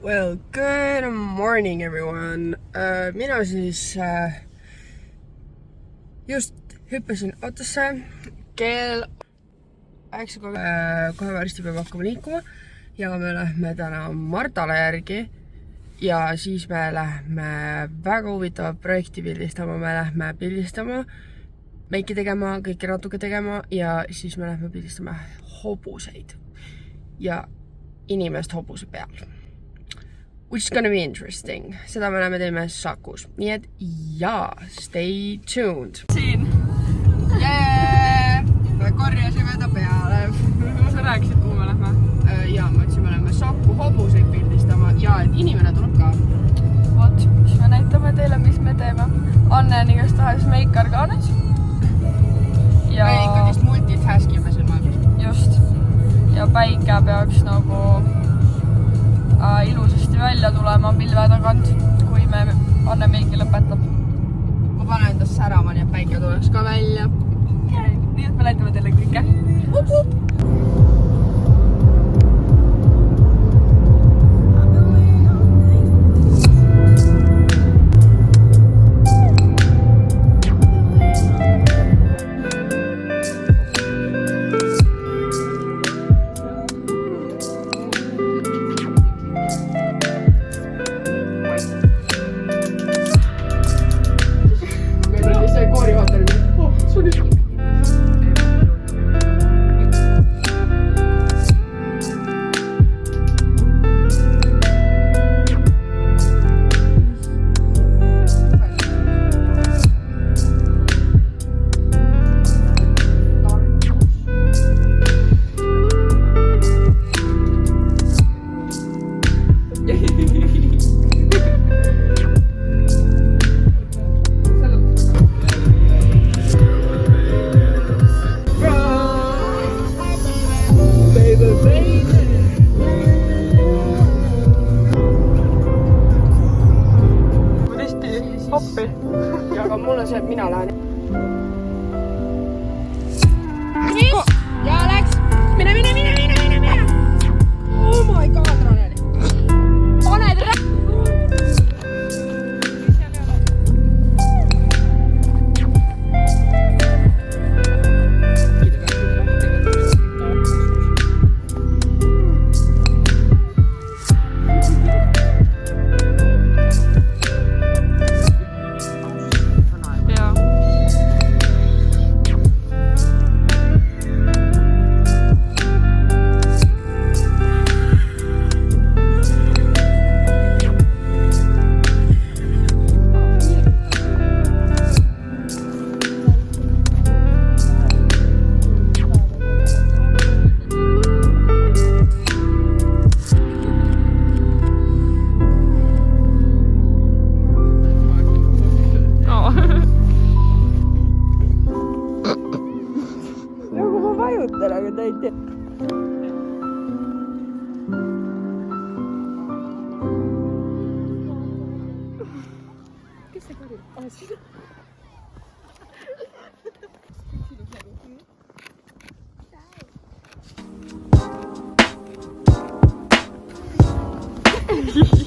Well, good morning everyone. Mina siis just hüppasin autosse. Kell 9 kohe varsti peab hakkama liikuma ja me lähme täna Martale järgi ja siis me lähme väga huvitavat projekti pildistama. Me lähme pildistama, meiki tegema, kõike natuke tegema ja siis me lähme pildistama hobuseid ja inimest hobuse peal. Which is gonna be interesting. Seda me näeme teeme Sakus. Nii et jaa, stay tuned. Siin. Yeah! Me korjasime ta peale. Sa rääkisid, kuhu me lähme? Jaa, ma ütlesin, me lähme Saku hobuseid pildistama ja et inimene tuleb ka. Vot, siis me näitame teile, mis me teeme. Anne on igastahes meikar ka nüüd. Ja... Me ikka vist multitaskime siin maailmas. Just. Ja päike peaks nagu... ilusasti välja tulema pilve tagant, kui me Anne meiki lõpetab. Ma panen endast särama, nii et päike tuleks ka välja. Nii et me näitame teile kõike. Hoppi. Ja aga mul on see, et mina lähen. Ja läks! Mine! Oh my god, Raneli! Pane teda! Aga ta ei tea. Kes see karjub? Sina. Sinu